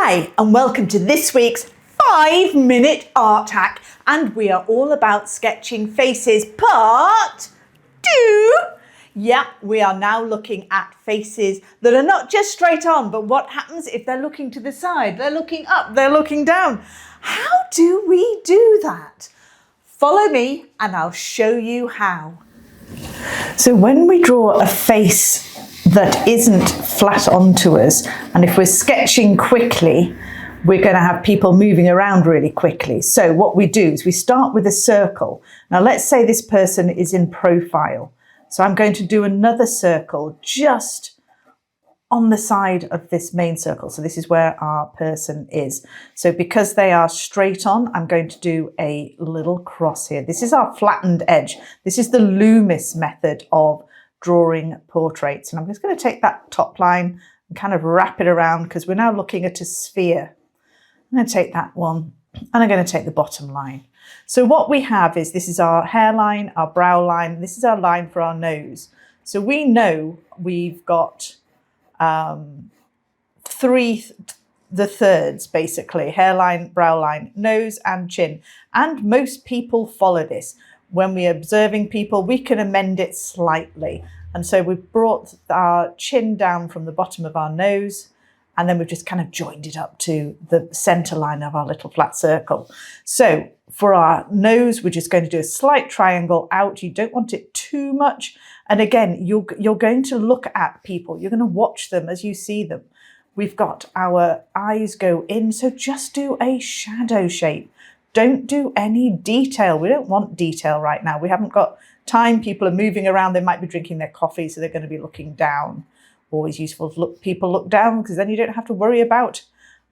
Hi, and welcome to this week's 5-minute art hack. And we are all about sketching faces part 2. Yeah, we are now looking at faces that are not just straight on, but what happens if they're looking to the side, they're looking up, they're looking down. How do we do that? Follow me and I'll show you how. So when we draw a face that isn't flat onto us, and if we're sketching quickly, we're going to have people moving around really quickly. So what we do is we start with a circle. Now let's say this person is in profile. So I'm going to do another circle just on the side of this main circle. So this is where our person is. So because they are straight on, I'm going to do a little cross here. This is our flattened edge. This is the Loomis method of drawing portraits. And I'm just going to take that top line and kind of wrap it around because we're now looking at a sphere. I'm going to take that one and I'm going to take the bottom line. So what we have is this is our hairline, our brow line. This is our line for our nose. So we know we've got the thirds basically: hairline, brow line, nose and chin. And most people follow this. When we're observing people, we can amend it slightly. And so we've brought our chin down from the bottom of our nose, and then we've just kind of joined it up to the center line of our little flat circle. So for our nose, we're just going to do a slight triangle out. You don't want it too much. And again, you're going to look at people. You're going to watch them as you see them. We've got our eyes go in, so just do a shadow shape. Don't do any detail. We don't want detail right now. We haven't got time. People are moving around. They might be drinking their coffee, so they're going to be looking down. Always useful to people look down because then you don't have to worry about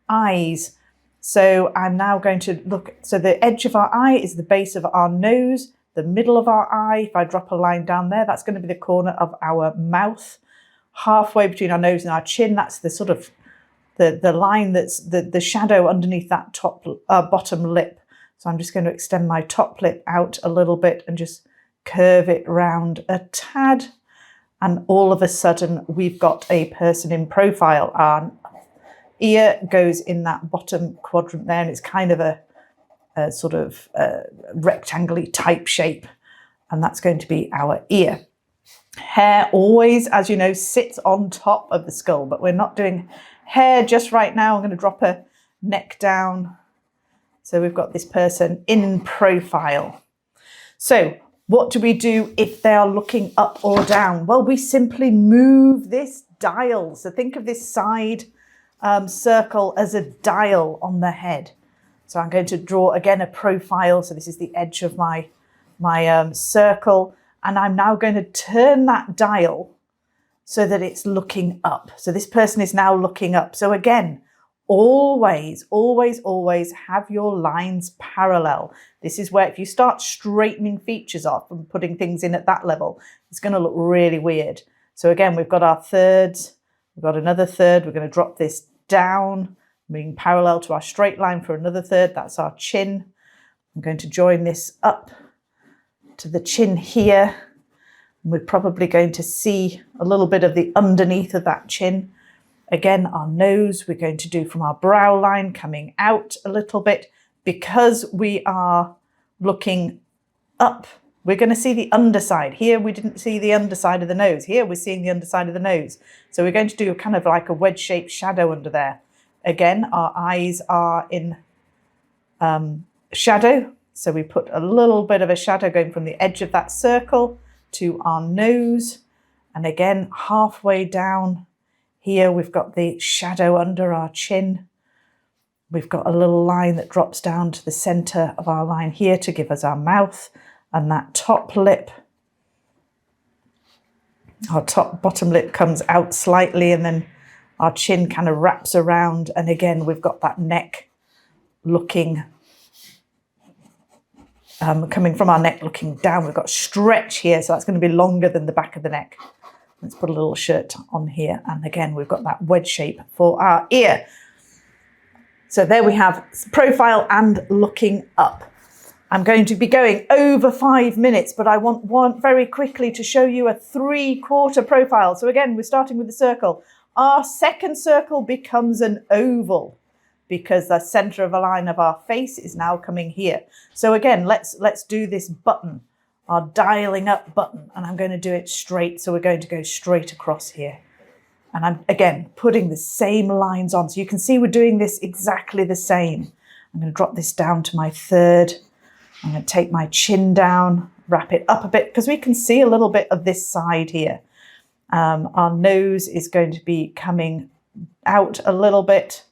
eyes. So I'm now going to look. So the edge of our eye is the base of our nose. The middle of our eye, if I drop a line down there, that's going to be the corner of our mouth. Halfway between our nose and our chin, that's the sort of the line that's the shadow underneath that bottom lip. So I'm just going to extend my top lip out a little bit and just curve it round a tad. And all of a sudden, we've got a person in profile. Our ear goes in that bottom quadrant there, and it's kind of a sort of rectangular type shape. And that's going to be our ear. Hair always, as you know, sits on top of the skull, but we're not doing hair just right now. I'm going to drop a neck down. So we've got this person in profile. So what do we do if they are looking up or down? Well, we simply move this dial. So think of this side circle as a dial on the head. So I'm going to draw again a profile. So this is the edge of my circle. And I'm now going to turn that dial so that it's looking up. So this person is now looking up. So again, always, always, always have your lines parallel. This is where if you start straightening features off and putting things in at that level, it's going to look really weird. So again, we've got our thirds, we've got another third. We're going to drop this down, moving parallel to our straight line for another third. That's our chin. I'm going to join this up to the chin here. We're probably going to see a little bit of the underneath of that chin. Again, our nose, we're going to do from our brow line coming out a little bit. Because we are looking up, we're going to see the underside. Here, we didn't see the underside of the nose. Here, we're seeing the underside of the nose. So we're going to do kind of like a wedge-shaped shadow under there. Again, our eyes are in shadow. So we put a little bit of a shadow going from the edge of that circle to our nose. And again, halfway down here, we've got the shadow under our chin. We've got a little line that drops down to the center of our line here to give us our mouth and that top lip. Our bottom lip comes out slightly and then our chin kind of wraps around. And again, we've got that neck looking, coming from our neck looking down. We've got stretch here, so that's going to be longer than the back of the neck. Let's put a little shirt on here. And again, we've got that wedge shape for our ear. So there we have profile and looking up. I'm going to be going over 5 minutes, but I want very quickly to show you a 3/4 profile. So again, we're starting with the circle. Our second circle becomes an oval. because the center of a line of our face is now coming here. So again, let's do this button, our dialing up button, and I'm going to do it straight. So we're going to go straight across here. And I'm, again, putting the same lines on. So you can see we're doing this exactly the same. I'm going to drop this down to my third. I'm going to take my chin down, wrap it up a bit, because we can see a little bit of this side here. Our nose is going to be coming out a little bit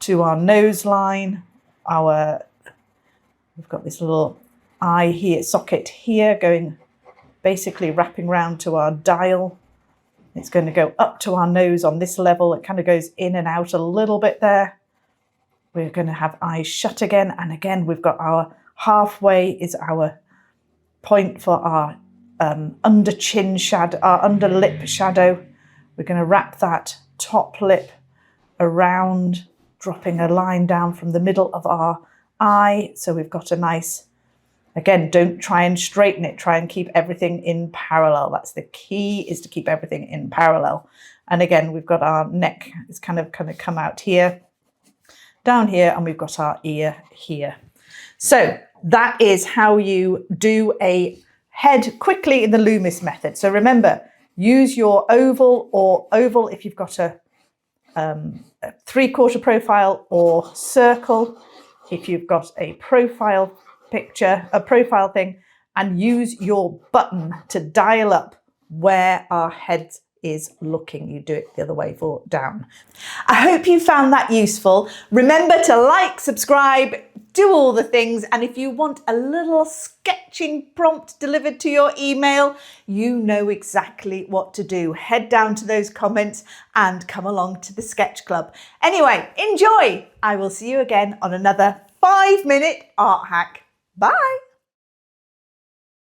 to our nose line. We've got this little eye here, socket here, going basically wrapping round to our dial. It's going to go up to our nose on this level. It kind of goes in and out a little bit there. We're going to have eyes shut again. And again, we've got our halfway is our point for our under chin shadow, our under lip shadow. We're going to wrap that top lip around, dropping a line down from the middle of our eye. So we've got a nice, again, don't try and straighten it. Try and keep everything in parallel. That's the key, is to keep everything in parallel. And again, we've got our neck. It's kind of come out here, down here, and we've got our ear here. So that is how you do a head quickly in the Loomis method. So remember, use your oval, or oval if you've got a 3/4 profile, or circle if you've got a profile picture, a profile thing, and use your button to dial up where our head is looking. You do it the other way for down. I hope you found that useful. Remember to like, subscribe, do all the things. And if you want a little sketching prompt delivered to your email, you know exactly what to do. Head down to those comments and come along to the Sketch Club. Anyway, enjoy. I will see you again on another 5-minute art hack. Bye.